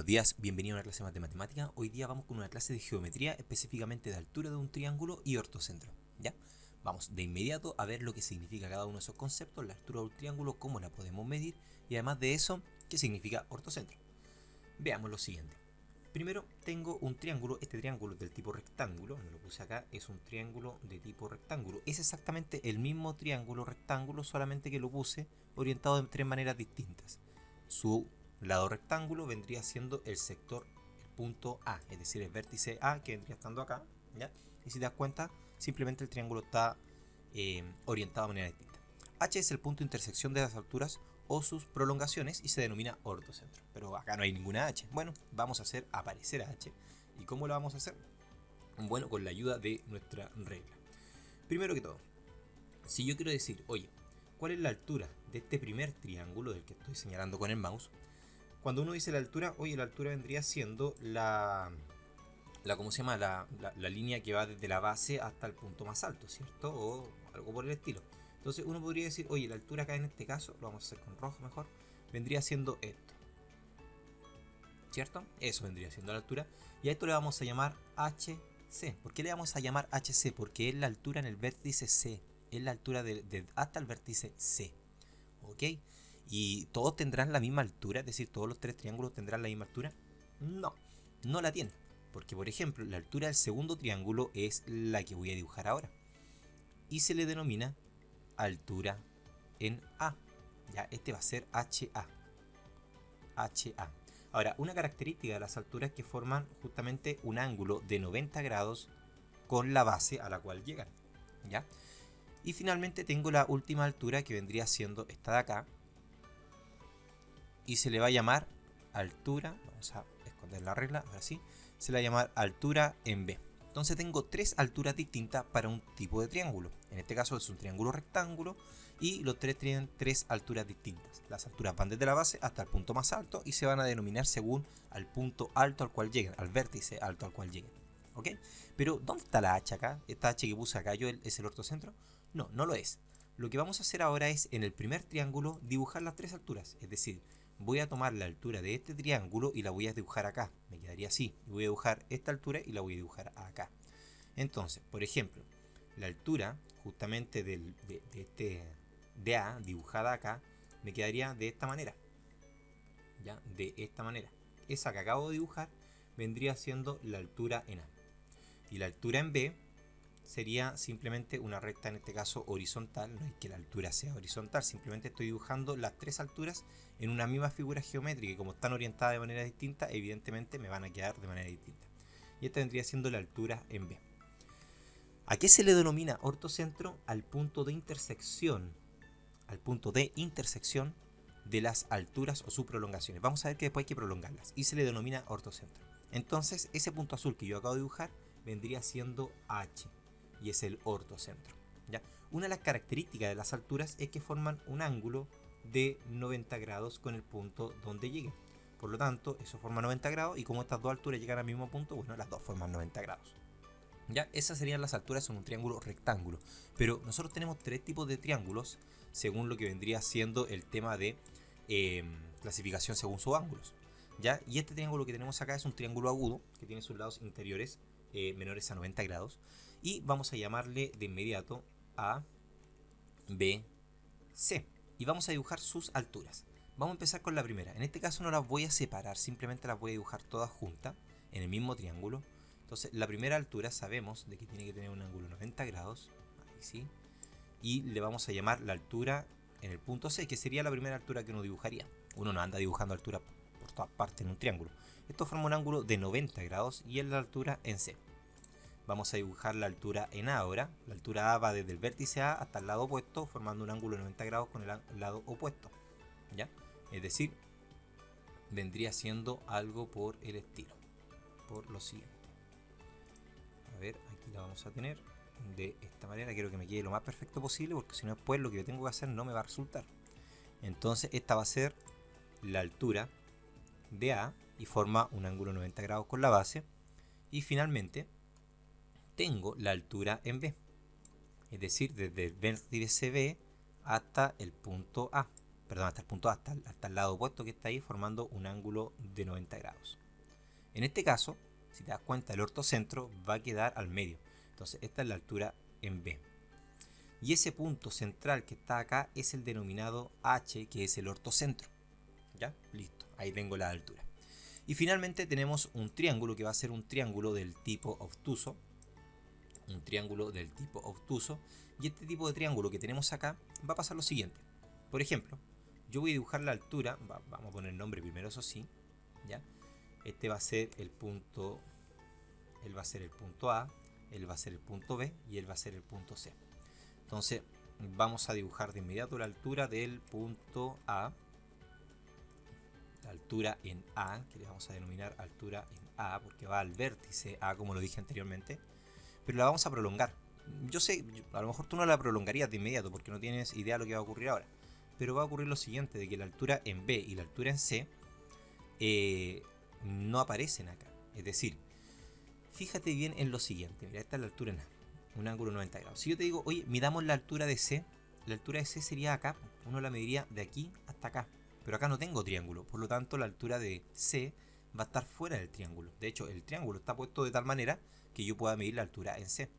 Buenos días, bienvenido a una clase más de matemática. Hoy día vamos con una clase de geometría, específicamente de altura de un triángulo y ortocentro. ¿Ya? Vamos de inmediato a ver lo que significa cada uno de esos conceptos, la altura de un triángulo, cómo la podemos medir y además de eso, qué significa ortocentro. Veamos lo siguiente. Primero tengo un triángulo, este triángulo es del tipo rectángulo, me lo puse acá, es un triángulo de tipo rectángulo. Es exactamente el mismo triángulo rectángulo, solamente que lo puse orientado de tres maneras distintas. Su lado rectángulo vendría siendo el sector, el punto A, es decir, el vértice A que vendría estando acá, ¿ya? Y si te das cuenta, simplemente el triángulo está orientado de manera distinta. H es el punto de intersección de las alturas o sus prolongaciones y se denomina ortocentro. Pero acá no hay ninguna H. Bueno, vamos a hacer aparecer a H. ¿Y cómo lo vamos a hacer? Bueno, con la ayuda de nuestra regla. Primero que todo, si yo quiero decir, oye, ¿cuál es la altura de este primer triángulo del que estoy señalando con el mouse? Cuando uno dice la altura, oye, la altura vendría siendo ¿cómo se llama? La línea que va desde la base hasta el punto más alto, ¿cierto? O algo por el estilo. Entonces uno podría decir, oye, la altura acá en este caso, lo vamos a hacer con rojo mejor, vendría siendo esto, ¿cierto? Eso vendría siendo la altura. Y a esto le vamos a llamar HC. ¿Por qué le vamos a llamar HC? Porque es la altura en el vértice C. Es la altura hasta el vértice C. ¿Ok? ¿Y todos tendrán la misma altura? Es decir, ¿todos los tres triángulos tendrán la misma altura? No, no la tienen. Porque, por ejemplo, la altura del segundo triángulo es la que voy a dibujar ahora. Y se le denomina altura en A. Ya, este va a ser HA. HA. Ahora, una característica de las alturas es que forman justamente un ángulo de 90 grados con la base a la cual llegan. ¿Ya? Y finalmente tengo la última altura que vendría siendo esta de acá. Y se le va a llamar altura. Vamos a esconder la regla, ahora sí. Se le va a llamar altura en B. Entonces tengo tres alturas distintas para un tipo de triángulo. En este caso es un triángulo rectángulo y los tres tienen tres alturas distintas. Las alturas van desde la base hasta el punto más alto y se van a denominar según al punto alto al cual lleguen, al vértice alto al cual lleguen. ¿Ok? Pero ¿dónde está la H acá? ¿Esta H que puse acá yo es el ortocentro? No, no lo es. Lo que vamos a hacer ahora es en el primer triángulo dibujar las tres alturas. Es decir, voy a tomar la altura de este triángulo y la voy a dibujar acá. Me quedaría así. Y voy a dibujar esta altura y la voy a dibujar acá. Entonces, por ejemplo, la altura justamente de A dibujada acá me quedaría de esta manera. ¿Ya? De esta manera. Esa que acabo de dibujar vendría siendo la altura en A. Y la altura en B sería simplemente una recta, en este caso horizontal. No es que la altura sea horizontal, simplemente estoy dibujando las tres alturas en una misma figura geométrica y como están orientadas de manera distinta, evidentemente me van a quedar de manera distinta. Y esta vendría siendo la altura en B. ¿A qué se le denomina ortocentro? Al punto de intersección, de las alturas o sus prolongaciones. Vamos a ver que después hay que prolongarlas y se le denomina ortocentro. Entonces ese punto azul que yo acabo de dibujar vendría siendo H y es el ortocentro. ¿Ya? Una de las características de las alturas es que forman un ángulo de 90 grados con el punto donde lleguen. Por lo tanto, eso forma 90 grados y como estas dos alturas llegan al mismo punto, bueno, las dos forman 90 grados. ¿Ya? Esas serían las alturas en un triángulo rectángulo. Pero nosotros tenemos tres tipos de triángulos según lo que vendría siendo el tema de clasificación según sus ángulos. ¿Ya? Y este triángulo que tenemos acá es un triángulo agudo que tiene sus lados interiores menores a 90 grados. Y vamos a llamarle de inmediato A, B, C. Y vamos a dibujar sus alturas. Vamos a empezar con la primera. En este caso no las voy a separar, simplemente las voy a dibujar todas juntas en el mismo triángulo. Entonces la primera altura sabemos de que tiene que tener un ángulo de 90 grados. Ahí sí. Y le vamos a llamar la altura en el punto C, que sería la primera altura que uno dibujaría. Uno no anda dibujando altura por todas partes en un triángulo. Esto forma un ángulo de 90 grados y es la altura en C. Vamos a dibujar la altura en A ahora. La altura A va desde el vértice A hasta el lado opuesto, formando un ángulo de 90 grados con el lado opuesto. ¿Ya? Es decir, vendría siendo algo por el estilo. Por lo siguiente. A ver, aquí la vamos a tener de esta manera. Quiero que me quede lo más perfecto posible porque si no después lo que yo tengo que hacer no me va a resultar. Entonces esta va a ser la altura de A y forma un ángulo de 90 grados con la base. Y finalmente tengo la altura en B. Es decir, desde el vértice B hasta el punto A. perdón, hasta el punto A, hasta el lado opuesto que está ahí, formando un ángulo de 90 grados. En este caso, si te das cuenta, el ortocentro va a quedar al medio. Entonces esta es la altura en B. Y ese punto central que está acá es el denominado H, que es el ortocentro. ¿Ya? Listo, ahí tengo la altura. Y finalmente tenemos un triángulo que va a ser un triángulo del tipo obtuso. Un triángulo del tipo obtuso. Y este tipo de triángulo que tenemos acá va a pasar lo siguiente. Por ejemplo, yo voy a dibujar la altura. Vamos a poner el nombre primero, eso sí. ¿Ya? Este va a ser el punto. Él va a ser el punto A. Él va a ser el punto B. Y él va a ser el punto C. Entonces vamos a dibujar de inmediato la altura del punto A. La altura en A, que le vamos a denominar altura en A, porque va al vértice A, como lo dije anteriormente. Pero la vamos a prolongar. Yo sé, a lo mejor tú no la prolongarías de inmediato, porque no tienes idea de lo que va a ocurrir ahora. Pero va a ocurrir lo siguiente, de que la altura en B y la altura en C no aparecen acá. Es decir, fíjate bien en lo siguiente. Mira, esta es la altura en A, un ángulo 90 grados. Si yo te digo, oye, midamos la altura de C, la altura de C sería acá. Uno la mediría de aquí hasta acá. Pero acá no tengo triángulo, por lo tanto la altura de C va a estar fuera del triángulo. De hecho, el triángulo está puesto de tal manera que yo pueda medir la altura en C.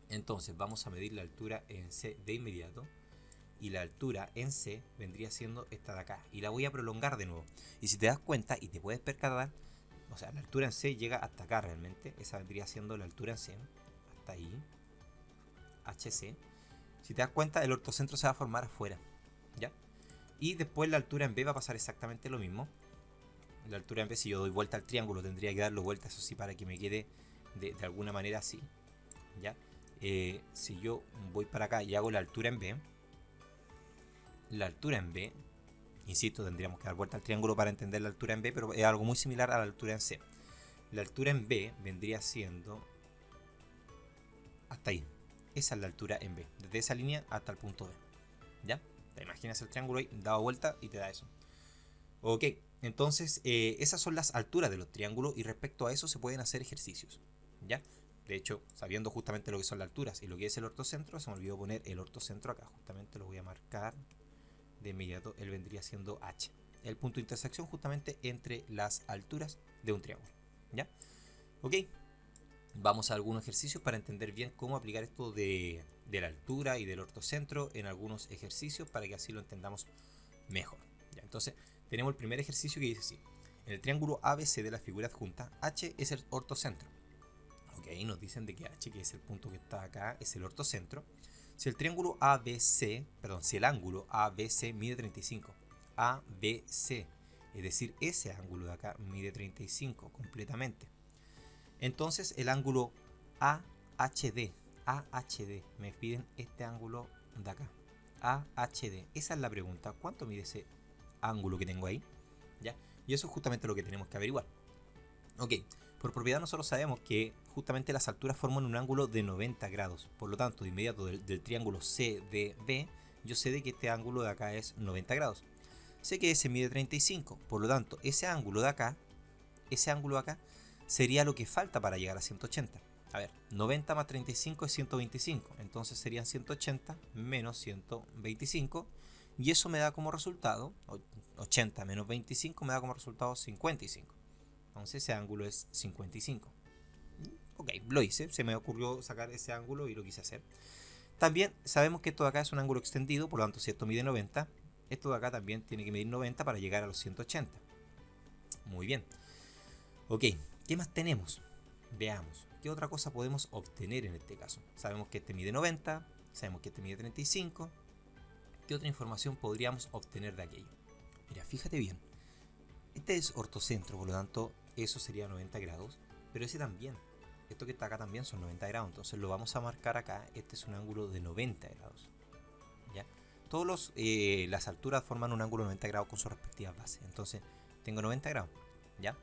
Entonces vamos a medir la altura en C de inmediato. Y la altura en C vendría siendo esta de acá. Y la voy a prolongar de nuevo. Y si te das cuenta y te puedes percatar, o sea, la altura en C llega hasta acá realmente. Esa vendría siendo la altura en C. Hasta ahí. HC. Si te das cuenta, el ortocentro se va a formar afuera. ¿Ya? Y después la altura en B va a pasar exactamente lo mismo. La altura en B, si yo doy vuelta al triángulo, tendría que darlo vuelta, eso sí, para que me quede de alguna manera así. ¿Ya? Si yo voy para acá y hago la altura en B, insisto, tendríamos que dar vuelta al triángulo para entender la altura en B, pero es algo muy similar a la altura en C. La altura en B vendría siendo hasta ahí. Esa es la altura en B, desde esa línea hasta el punto B. ¿Ya? Te imaginas el triángulo ahí, dado vuelta y te da eso. Ok, entonces esas son las alturas de los triángulos y respecto a eso se pueden hacer ejercicios. ¿Ya? De hecho, sabiendo justamente lo que son las alturas y lo que es el ortocentro, se me olvidó poner el ortocentro acá. Justamente lo voy a marcar de inmediato. Él vendría siendo H. El punto de intersección justamente entre las alturas de un triángulo. ¿Ya? Ok. Vamos a algunos ejercicios para entender bien cómo aplicar esto de la altura y del ortocentro en algunos ejercicios para que así lo entendamos mejor. ¿Ya? Entonces, tenemos el primer ejercicio que dice así. En el triángulo ABC de la figura adjunta, H es el ortocentro. Ok, nos dicen de que H, que es el punto que está acá, es el ortocentro. Si el triángulo ABC, perdón, si el ángulo ABC mide 35, ABC, es decir, ese ángulo de acá mide 35 completamente. Entonces el ángulo AHD, me piden este ángulo de acá, AHD. Esa es la pregunta, ¿cuánto mide ese ángulo que tengo ahí? ¿Ya? Y eso es justamente lo que tenemos que averiguar. Ok, por propiedad nosotros sabemos que justamente las alturas forman un ángulo de 90 grados. Por lo tanto, de inmediato del triángulo CDB, yo sé de que este ángulo de acá es 90 grados. Sé que ese mide 35, por lo tanto, ese ángulo de acá, sería lo que falta para llegar a 180. A ver, 90 más 35 es 125, entonces serían 180 menos 125, y eso me da como resultado, 80 menos 25 me da como resultado 55. Entonces ese ángulo es 55. Ok, lo hice, se me ocurrió sacar ese ángulo y lo quise hacer. También sabemos que esto de acá es un ángulo extendido, por lo tanto si esto mide 90, esto de acá también tiene que medir 90 para llegar a los 180. Muy bien. Ok, ¿qué más tenemos? Veamos, ¿qué otra cosa podemos obtener en este caso? Sabemos que este mide 90, sabemos que este mide 35. ¿Qué otra información podríamos obtener de aquello? Mira, fíjate bien. Este es ortocentro, por lo tanto, eso sería 90 grados. Pero ese también, esto que está acá también son 90 grados. Entonces lo vamos a marcar acá. Este es un ángulo de 90 grados. ¿Ya? Todas las alturas forman un ángulo de 90 grados con sus respectivas bases. Entonces tengo 90 grados. ¿Ya?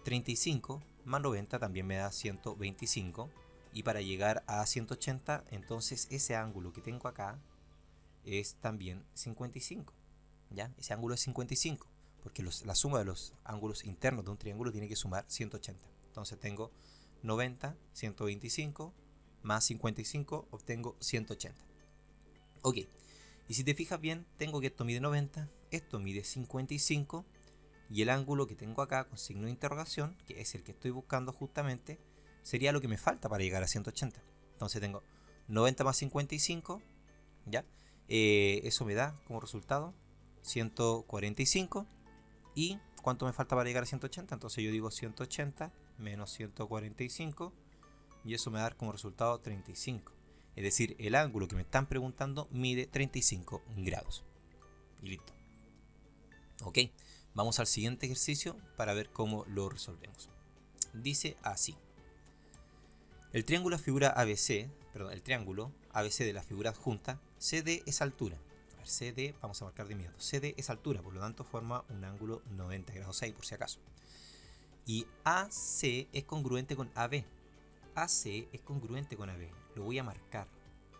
35 más 90 también me da 125. Y para llegar a 180, entonces ese ángulo que tengo acá es también 55. ¿Ya? Ese ángulo es 55. Porque la suma de los ángulos internos de un triángulo tiene que sumar 180. Entonces tengo 90, 125, más 55, obtengo 180. Ok, Y si te fijas bien, tengo que esto mide 90, esto mide 55, y el ángulo que tengo acá con signo de interrogación, que es el que estoy buscando justamente, sería lo que me falta para llegar a 180. Entonces tengo 90 más 55, ¿ya? Eso me da como resultado 145. ¿Y cuánto me falta para llegar a 180? Entonces yo digo 180 menos 145, y eso me da como resultado 35. Es decir, el ángulo que me están preguntando mide 35 grados. Y listo. Ok, vamos al siguiente ejercicio para ver cómo lo resolvemos. Dice así. El triángulo ABC de la figura adjunta, CD es altura. A ver, CD, vamos a marcar de inmediato. CD es altura, por lo tanto forma un ángulo 90 grados 6 por si acaso. Y AC es congruente con AB. AC es congruente con AB. Lo voy a marcar.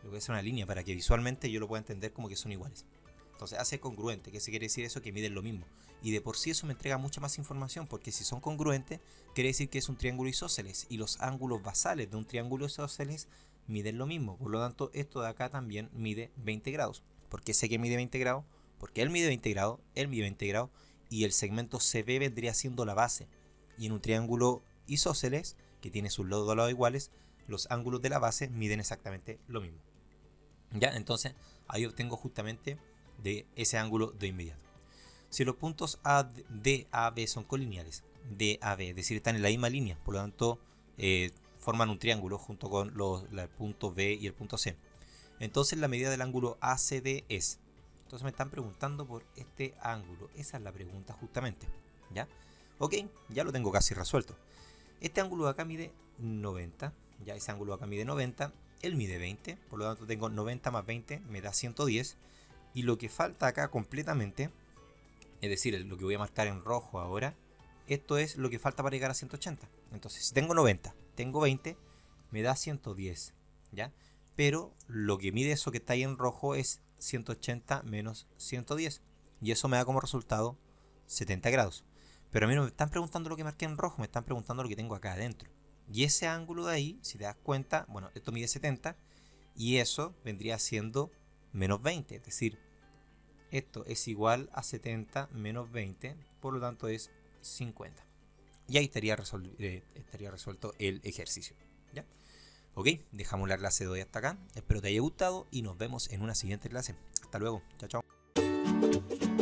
Le voy a hacer una línea para que visualmente yo lo pueda entender como que son iguales. Entonces AC es congruente. ¿Qué se quiere decir eso? Que miden lo mismo. Y de por sí eso me entrega mucha más información, porque si son congruentes, quiere decir que es un triángulo isósceles. Y los ángulos basales de un triángulo isósceles miden lo mismo. Por lo tanto, esto de acá también mide 20 grados. ¿Por qué sé que mide 20 grados? Porque él mide 20 grados, él mide 20 grados, y el segmento CB vendría siendo la base. Y en un triángulo isósceles, que tiene sus lados iguales, los ángulos de la base miden exactamente lo mismo. ¿Ya? Entonces, ahí obtengo justamente de ese ángulo de inmediato. Si los puntos D, A, B son colineales, D, A, B, es decir, están en la misma línea, por lo tanto, forman un triángulo junto con el punto B y el punto C. Entonces, la medida del ángulo ACD es. Entonces, me están preguntando por este ángulo. Esa es la pregunta justamente. ¿Ya? Ok, ya lo tengo casi resuelto. Este ángulo de acá mide 90. Ya ese ángulo de acá mide 90. Él mide 20. Por lo tanto, tengo 90 más 20 me da 110. Y lo que falta acá completamente, es decir, lo que voy a marcar en rojo ahora, esto es lo que falta para llegar a 180. Entonces, si tengo 90, tengo 20, me da 110. ¿Ya? Pero lo que mide eso que está ahí en rojo es 180 menos 110. Y eso me da como resultado 70 grados. Pero a mí no me están preguntando lo que marqué en rojo, me están preguntando lo que tengo acá adentro. Y ese ángulo de ahí, si te das cuenta, bueno, esto mide 70 y eso vendría siendo menos 20. Es decir, esto es igual a 70 menos 20, por lo tanto es 50. Y ahí estaría resuelto el ejercicio. ¿Ya? Ok, dejamos la clase de hoy hasta acá. Espero te haya gustado y nos vemos en una siguiente clase. Hasta luego. Chao, chao.